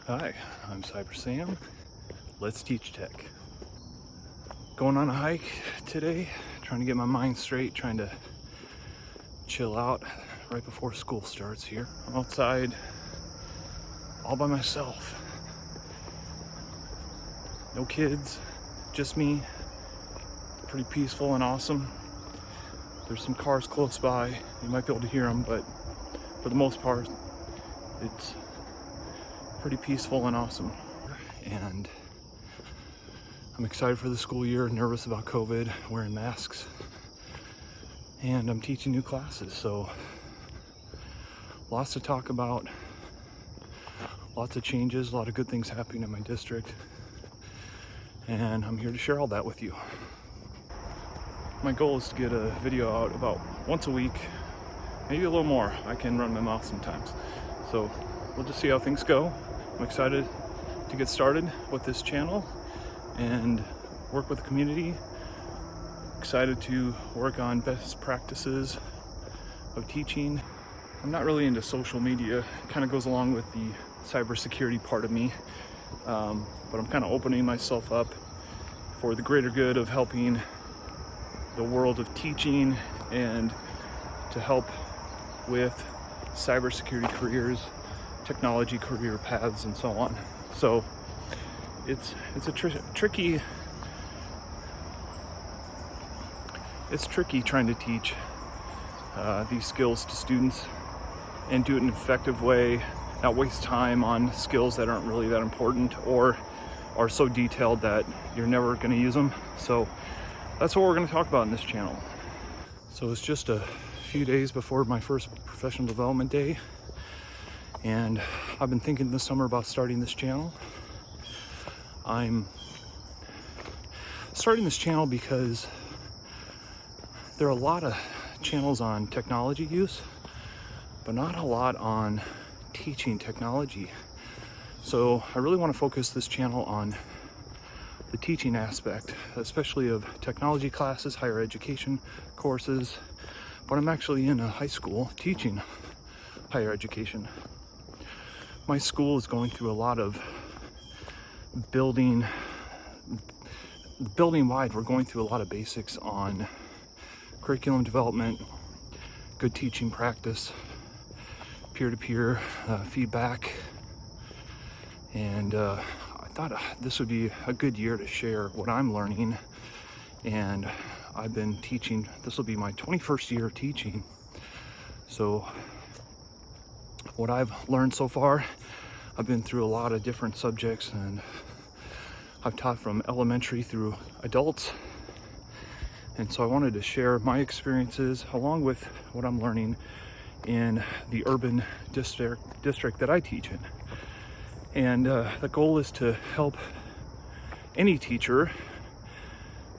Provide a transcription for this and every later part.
Hi, I'm Cyber Sam. Let's teach tech. Going on a hike today, trying to get my mind straight, trying to chill out right before school starts here. I'm outside all by myself. No kids, just me. Pretty peaceful and awesome. There's some cars close by. You might be able to hear them, but for the most part, it's pretty peaceful and awesome. And I'm excited for the school year, nervous about COVID, wearing masks. And I'm teaching new classes, so lots to talk about, lots of changes, a lot of good things happening in my district. And I'm here to share all that with you. My goal is to get a video out about once a week, maybe a little more. I can run my mouth sometimes. So we'll just see how things go. I'm excited to get started with this channel and work with the community. Excited to work on best practices of teaching. I'm not really into social media. It kind of goes along with the cybersecurity part of me, but I'm kind of opening myself up for the greater good of helping the world of teaching and to help with cybersecurity careers, technology career paths, and so on. So it's tricky trying to teach these skills to students and do it in an effective way, not waste time on skills that aren't really that important or are so detailed that you're never going to use them. So that's what we're going to talk about in this channel. So it's just a few days before my first professional development day, and I've been thinking this summer about starting this channel. I'm starting this channel because there are a lot of channels on technology use, but not a lot on teaching technology. So I really want to focus this channel on the teaching aspect, especially of technology classes, higher education courses. But I'm actually in a high school teaching higher education. My school is going through a lot of building wide. We're going through a lot of basics on curriculum development, good teaching practice, peer-to-peer feedback, and I thought this would be a good year to share what I'm learning. And I've been teaching, this will be my 21st year of teaching. So what I've learned so far, I've been through a lot of different subjects, and I've taught from elementary through adults. And so I wanted to share my experiences along with what I'm learning in the urban district that I teach in. And the goal is to help any teacher,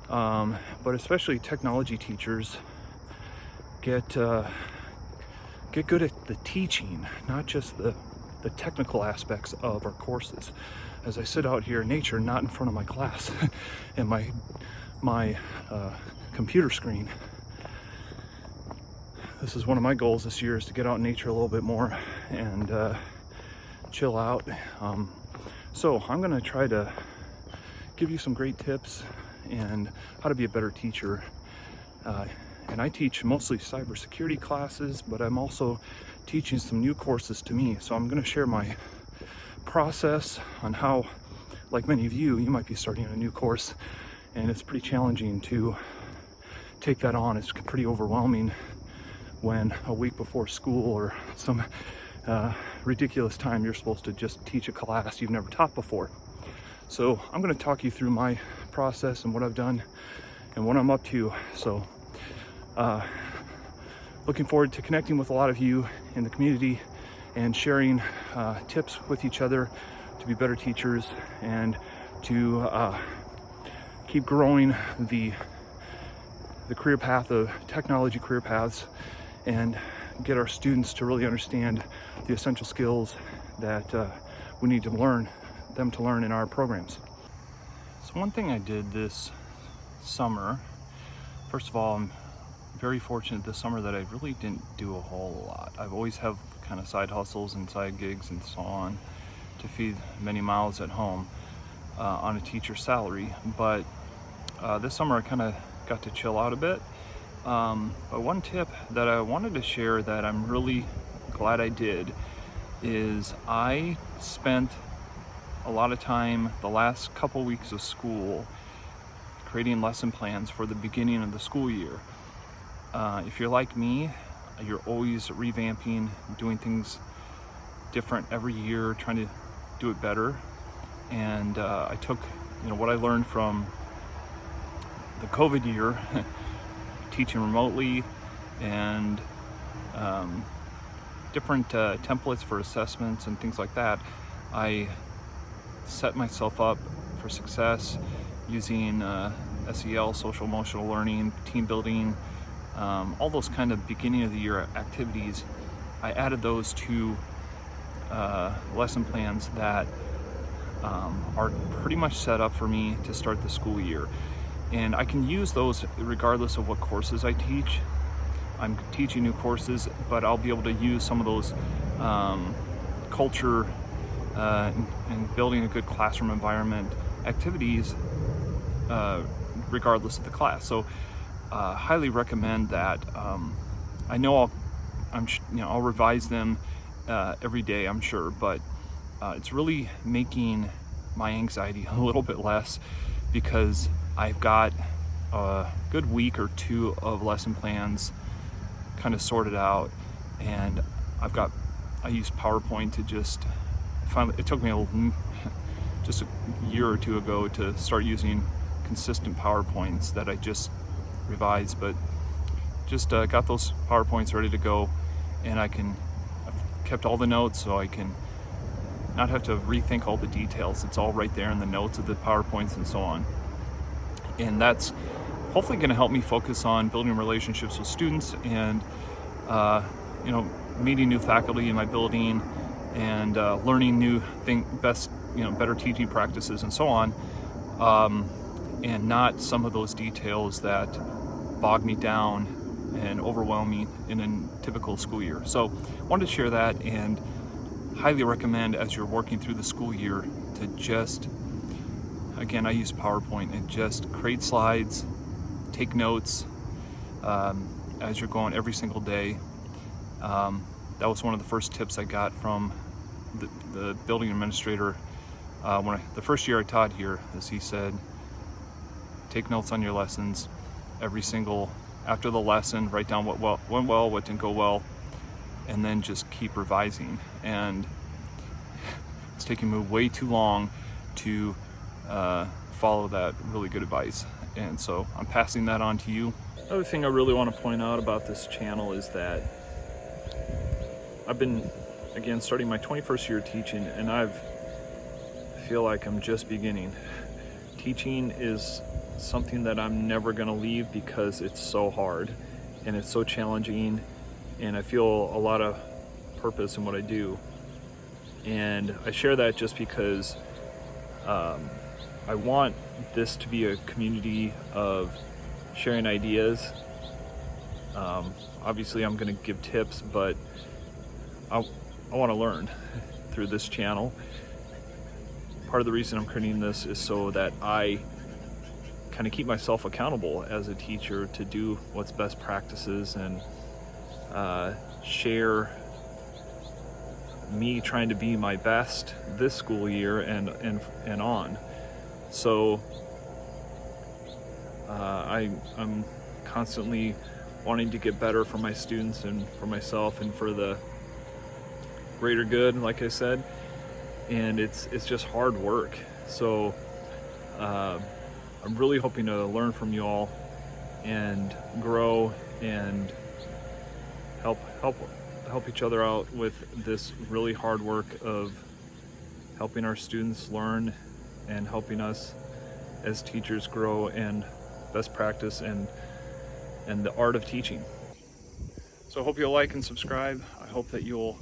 but especially technology teachers, get good at the teaching, not just the technical aspects of our courses. As I sit out here in nature, not in front of my class and my computer screen. This is one of my goals this year, is to get out in nature a little bit more and chill out. So I'm gonna try to give you some great tips and how to be a better teacher. And I teach mostly cybersecurity classes, but I'm also teaching some new courses to me. So I'm gonna share my process on how, like many of you, you might be starting a new course and it's pretty challenging to take that on. It's pretty overwhelming when a week before school or some ridiculous time you're supposed to just teach a class you've never taught before. So I'm going to talk you through my process and what I've done and what I'm up to. So looking forward to connecting with a lot of you in the community and sharing tips with each other to be better teachers and to keep growing the career path of technology career paths, and get our students to really understand the essential skills that we need to learn in our programs. So one thing I did this summer, first of all, I'm very fortunate this summer that I really didn't do a whole lot. I've always have kind of side hustles and side gigs and so on, to feed many mouths at home on a teacher's salary, but this summer I kind of got to chill out a bit. But one tip that I wanted to share that I'm really glad I did is I spent a lot of time the last couple weeks of school creating lesson plans for the beginning of the school year. If you're like me, you're always revamping, doing things different every year, trying to do it better. And I took, what I learned from the COVID year, teaching remotely, and different templates for assessments and things like that. I set myself up for success using SEL, social emotional learning, team building, all those kind of beginning of the year activities. I added those to lesson plans that are pretty much set up for me to start the school year. And I can use those regardless of what courses I teach. I'm teaching new courses, but I'll be able to use some of those culture and building a good classroom environment activities regardless of the class. So highly recommend that. I know I'll revise them every day, I'm sure, but it's really making my anxiety a little bit less, because I've got a good week or two of lesson plans kind of sorted out, and I use PowerPoint to just finally, it took me just a year or two ago to start using consistent PowerPoints that I just revised, but just got those PowerPoints ready to go, and I've kept all the notes so I can not have to rethink all the details. It's all right there in the notes of the PowerPoints and so on. And that's hopefully going to help me focus on building relationships with students and meeting new faculty in my building, and learning new better teaching practices and so on, and not some of those details that bog me down and overwhelm me in a typical school year. So I wanted to share that, and highly recommend as you're working through the school year to just, again, I use PowerPoint, and just create slides, take notes as you're going every single day. That was one of the first tips I got from the building administrator the first year I taught here, as he said, take notes on your lessons after the lesson, write down what went well, what didn't go well, and then just keep revising. And it's taking me way too long to follow that really good advice, and so I'm passing that on to you. Another thing I really want to point out about this channel is that I've been, again, starting my 21st year teaching, and I feel like I'm just beginning. Teaching is something that I'm never going to leave, because it's so hard and it's so challenging, and I feel a lot of purpose in what I do. And I share that just because I want this to be a community of sharing ideas. Obviously I'm going to give tips, but I want to learn through this channel. Part of the reason I'm creating this is so that I kind of keep myself accountable as a teacher to do what's best practices, and share me trying to be my best this school year and on. So I'm constantly wanting to get better for my students and for myself and for the greater good, like I said, and it's just hard work. So I'm really hoping to learn from you all and grow and help each other out with this really hard work of helping our students learn and helping us as teachers grow in best practice and the art of teaching. So I hope you'll like and subscribe. I hope that you'll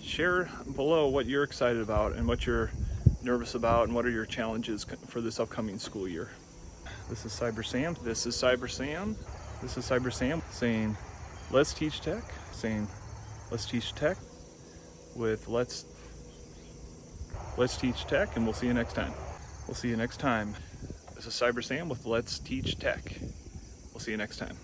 share below what you're excited about and what you're nervous about and what are your challenges for this upcoming school year. This is Cyber Sam. This is Cyber Sam. This is Cyber Sam saying, let's teach tech. Saying, let's teach tech with let's Let's Teach Tech, and we'll see you next time. We'll see you next time. This is Cyber Sam with Let's Teach Tech. We'll see you next time.